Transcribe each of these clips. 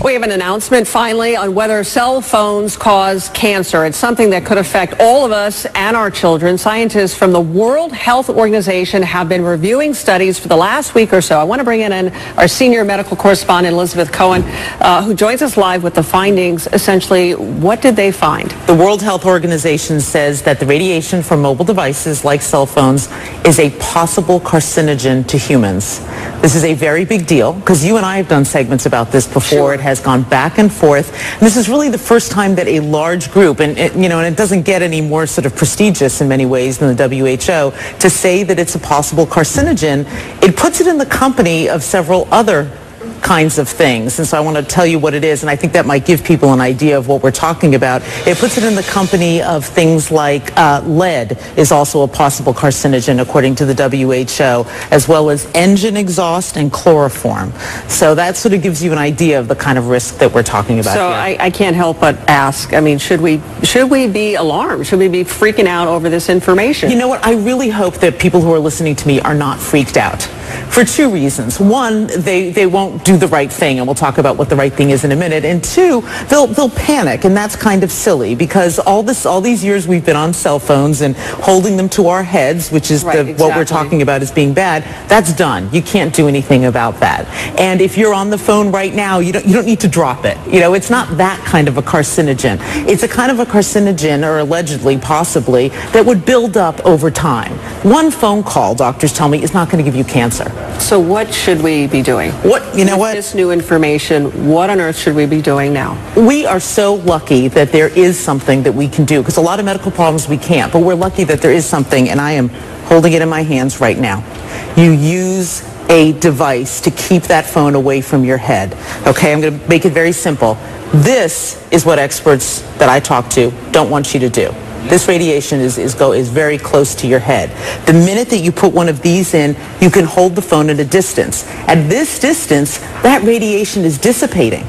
We have an announcement finally on whether cell phones cause cancer. It's something that could affect all of us and our children. Scientists from the World Health Organization have been reviewing studies for the last week or so. I want to bring in our senior medical correspondent, Elizabeth Cohen, who joins us live with the findings. Essentially, what did they find? The World Health Organization says that the radiation from mobile devices like cell phones is a possible carcinogen to humans. This is a very big deal because you and I have done segments about this before. Sure. It has gone back and forth. And this is really the first time that a large group, and it doesn't get any more sort of prestigious in many ways than the WHO, to say that it's a possible carcinogen. It puts it in the company of several other kinds of things, and so I want to tell you what it is, and I think that might give people an idea of what we're talking about. It puts it in the company of things like lead is also a possible carcinogen according to the WHO, as well as engine exhaust and chloroform. So that sort of gives you an idea of the kind of risk that we're talking about so here. I can't help but ask, I mean, should we be alarmed? Should we be freaking out over this information? You know what? I really hope that people who are listening to me are not freaked out for two reasons. One, they won't do the right thing, and we'll talk about what the right thing is in a minute. And two, they'll panic, and that's kind of silly because all these years we've been on cell phones and holding them to our heads, which is right, exactly. what we're talking about as being bad. That's done. You can't do anything about that. And if you're on the phone right now, you don't need to drop it. It's not that kind of a carcinogen. It's a kind of a carcinogen, or allegedly, possibly, that would build up over time. One phone call, doctors tell me, is not going to give you cancer. So what should we be doing? With this new information, what on earth should we be doing now? We are so lucky that there is something that we can do, because a lot of medical problems we can't, but we're lucky that there is something, and I am holding it in my hands right now. You use a device to keep that phone away from your head. Okay, I'm going to make it very simple. This is what experts that I talk to don't want you to do. This radiation is very close to your head. The minute that you put one of these in, you can hold the phone at a distance. At this distance, that radiation is dissipating.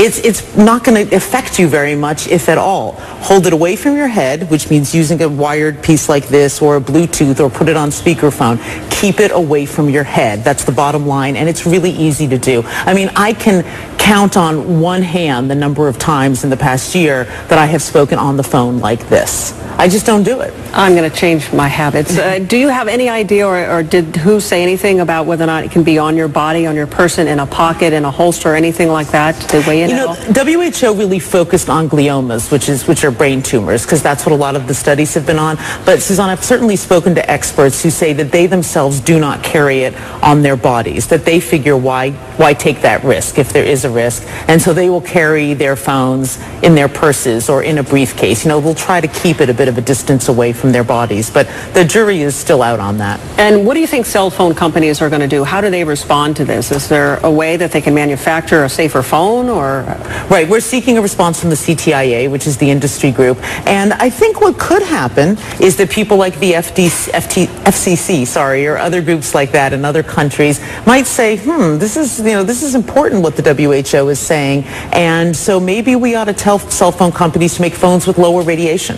It's not going to affect you very much, if at all. Hold it away from your head, which means using a wired piece like this or a Bluetooth, or put it on speakerphone. Keep it away from your head. That's the bottom line, and it's really easy to do. I mean, I can count on one hand the number of times in the past year that I have spoken on the phone like this. I just don't do it. I'm going to change my habits. Do you have any idea, or did WHO say anything about whether or not it can be on your body, on your person, in a pocket, in a holster, or anything like that? Did they weigh in at all? WHO really focused on gliomas, which are brain tumors, because that's what a lot of the studies have been on. But Suzanne, I've certainly spoken to experts who say that they themselves do not carry it on their bodies, that they figure why take that risk if there is a risk, and so they will carry their phones in their purses or in a briefcase. They'll try to keep it a bit of a distance away from their bodies, but the jury is still out on that. And what do you think cell phone companies are going to do? How do they respond to this? Is there a way that they can manufacture a safer phone, or? Right, we're seeking a response from the CTIA, which is the industry group, and I think what could happen is that people like the FCC, or other groups like that in other countries might say, this is important what the WHO is saying, and so maybe we ought to tell cell phone companies to make phones with lower radiation.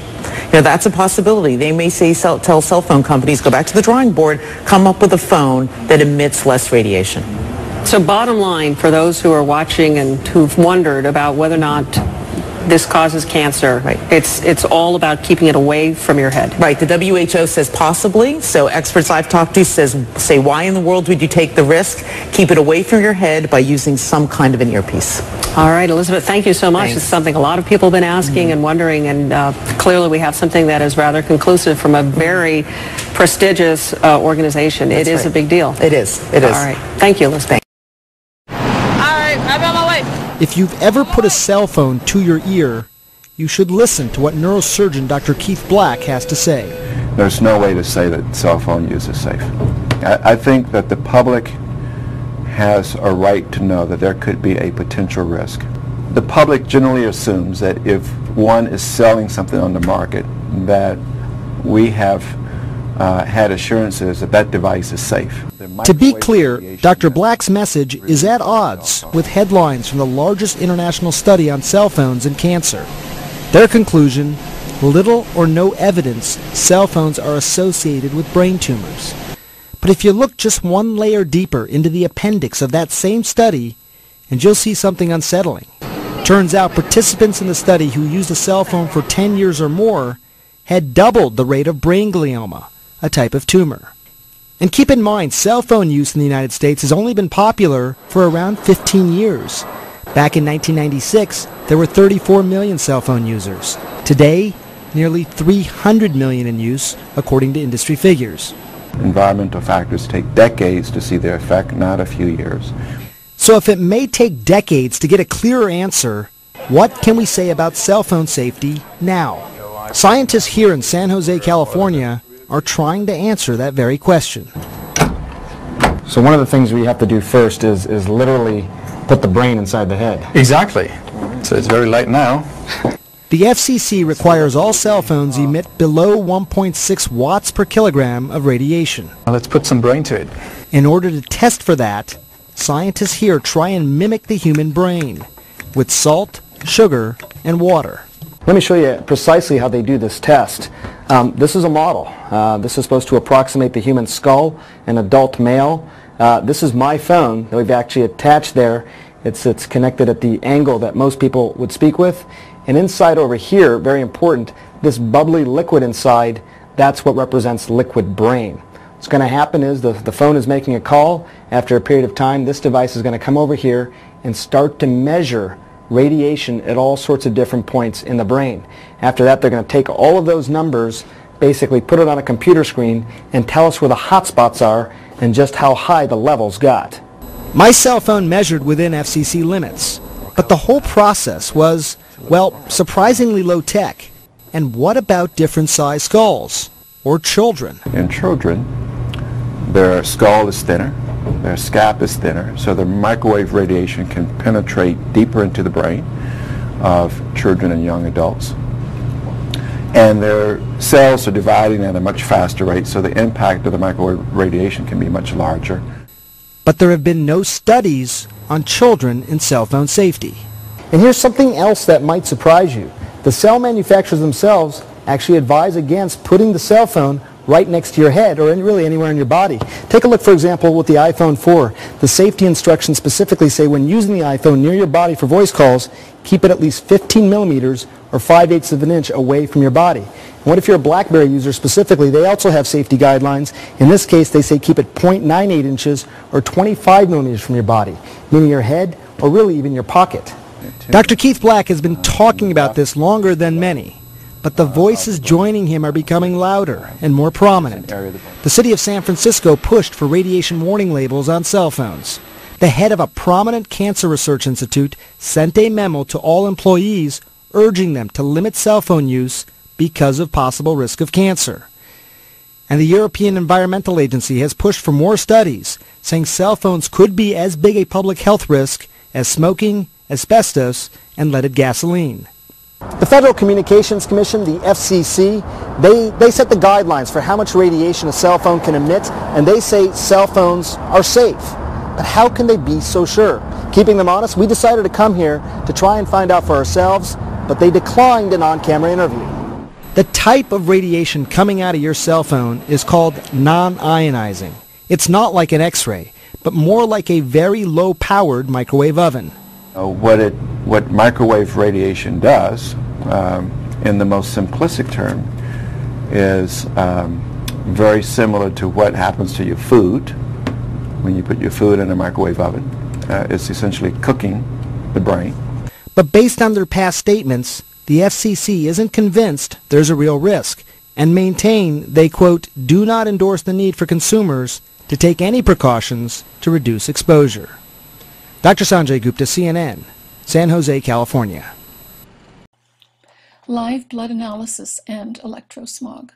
That's a possibility. They may say, tell cell phone companies, go back to the drawing board, come up with a phone that emits less radiation. So bottom line, for those who are watching and who've wondered about whether or not this causes cancer, right, it's all about keeping it away from your head. Right. The WHO says possibly. So experts I've talked to say, why in the world would you take the risk? Keep it away from your head by using some kind of an earpiece. All right, Elizabeth, thank you so much. Thanks. It's something a lot of people have been asking and wondering, and clearly we have something that is rather conclusive from a very prestigious organization. That's it is right. a big deal. It is. It is. All right. Thank you, Elizabeth. All right, I'm on my way. If you've ever put a cell phone to your ear, you should listen to what neurosurgeon Dr. Keith Black has to say. There's no way to say that cell phone use is safe. I think that the public has a right to know that there could be a potential risk. The public generally assumes that if one is selling something on the market, that we have had assurances that that device is safe. To be clear, Dr. Black's message is at odds with headlines from the largest international study on cell phones and cancer. Their conclusion, little or no evidence cell phones are associated with brain tumors. But if you look just one layer deeper into the appendix of that same study, and you'll see something unsettling. Turns out participants in the study who used a cell phone for 10 years or more had doubled the rate of brain glioma, a type of tumor. And keep in mind, cell phone use in the United States has only been popular for around 15 years. Back in 1996, there were 34 million cell phone users. Today, nearly 300 million in use, according to industry figures. Environmental factors take decades to see their effect, not a few years. So if it may take decades to get a clearer answer, what can we say about cell phone safety now? Scientists here in San Jose, California, are trying to answer that very question. So one of the things we have to do first is literally put the brain inside the head. Exactly. So it's very light now. The FCC requires all cell phones emit below 1.6 watts per kilogram of radiation. Now let's put some brain to it. In order to test for that, scientists here try and mimic the human brain with salt, sugar, and water. Let me show you precisely how they do this test. This is a model. This is supposed to approximate the human skull, an adult male. This is my phone that we've actually attached there. It's connected at the angle that most people would speak with. And inside over here, very important, this bubbly liquid inside, that's what represents liquid brain. What's going to happen is the phone is making a call. After a period of time, this device is going to come over here and start to measure radiation at all sorts of different points in the brain. After that, they're going to take all of those numbers, basically put it on a computer screen, and tell us where the hot spots are and just how high the levels got. My cell phone measured within FCC limits, but the whole process was, well, surprisingly low tech. And what about different size skulls? Or children? In children, their skull is thinner, their scalp is thinner, so the microwave radiation can penetrate deeper into the brain of children and young adults. And their cells are dividing at a much faster rate, so the impact of the microwave radiation can be much larger. But there have been no studies on children in cell phone safety. And here's something else that might surprise you. The cell manufacturers themselves actually advise against putting the cell phone right next to your head or really anywhere in your body. Take a look, for example, with the iPhone 4. The safety instructions specifically say when using the iPhone near your body for voice calls, keep it at least 15 millimeters or 5/8 of an inch away from your body. And what if you're a BlackBerry user specifically? They also have safety guidelines. In this case, they say keep it 0.98 inches or 25 millimeters from your body, meaning your head or really even your pocket. Dr. Keith Black has been talking about this longer than many, but the voices joining him are becoming louder and more prominent. The city of San Francisco pushed for radiation warning labels on cell phones. The head of a prominent cancer research institute sent a memo to all employees urging them to limit cell phone use because of possible risk of cancer. And the European Environmental Agency has pushed for more studies, saying cell phones could be as big a public health risk as smoking, asbestos, and leaded gasoline. The Federal Communications Commission, the FCC, they set the guidelines for how much radiation a cell phone can emit, and they say cell phones are safe. But how can they be so sure? Keeping them honest, we decided to come here to try and find out for ourselves, but they declined an on-camera interview. The type of radiation coming out of your cell phone is called non-ionizing. It's not like an X-ray, but more like a very low-powered microwave oven. What microwave radiation does, in the most simplistic term, is very similar to what happens to your food when you put your food in a microwave oven. It's essentially cooking the brain. But based on their past statements, the FCC isn't convinced there's a real risk and maintain they, quote, do not endorse the need for consumers to take any precautions to reduce exposure. Dr. Sanjay Gupta, CNN, San Jose, California. Live blood analysis and electrosmog.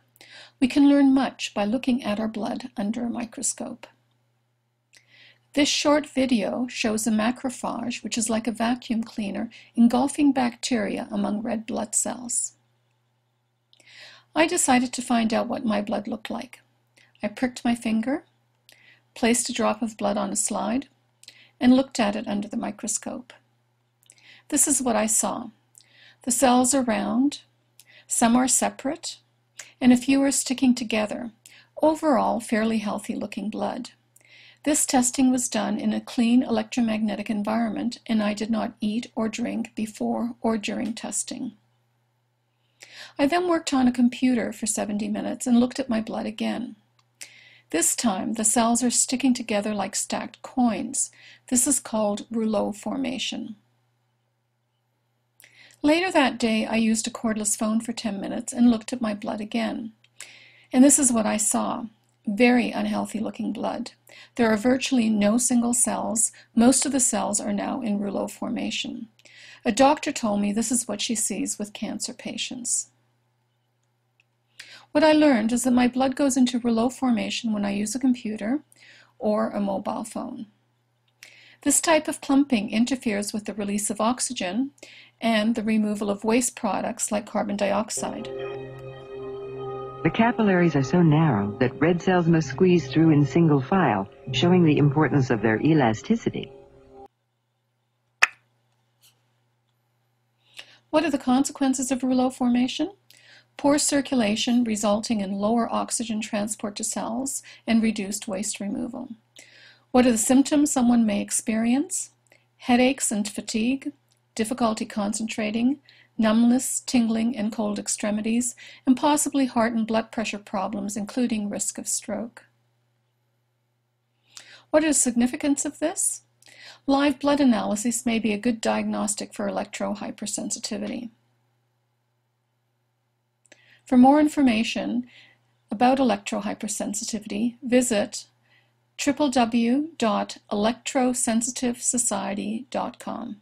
We can learn much by looking at our blood under a microscope. This short video shows a macrophage, which is like a vacuum cleaner, engulfing bacteria among red blood cells. I decided to find out what my blood looked like. I pricked my finger, placed a drop of blood on a slide, and looked at it under the microscope. This is what I saw. The cells are round, some are separate, and a few are sticking together. Overall, fairly healthy looking blood. This testing was done in a clean electromagnetic environment, and I did not eat or drink before or during testing. I then worked on a computer for 70 minutes and looked at my blood again. This time, the cells are sticking together like stacked coins. This is called rouleau formation. Later that day, I used a cordless phone for 10 minutes and looked at my blood again. And this is what I saw. Very unhealthy looking blood. There are virtually no single cells. Most of the cells are now in rouleau formation. A doctor told me this is what she sees with cancer patients. What I learned is that my blood goes into rouleau formation when I use a computer or a mobile phone. This type of clumping interferes with the release of oxygen and the removal of waste products like carbon dioxide. The capillaries are so narrow that red cells must squeeze through in single file, showing the importance of their elasticity. What are the consequences of rouleau formation? Poor circulation resulting in lower oxygen transport to cells and reduced waste removal. What are the symptoms someone may experience? Headaches and fatigue, difficulty concentrating, numbness, tingling, and cold extremities, and possibly heart and blood pressure problems, including risk of stroke. What is the significance of this? Live blood analysis may be a good diagnostic for electrohypersensitivity. For more information about electrohypersensitivity, visit www.electrosensitivesociety.com.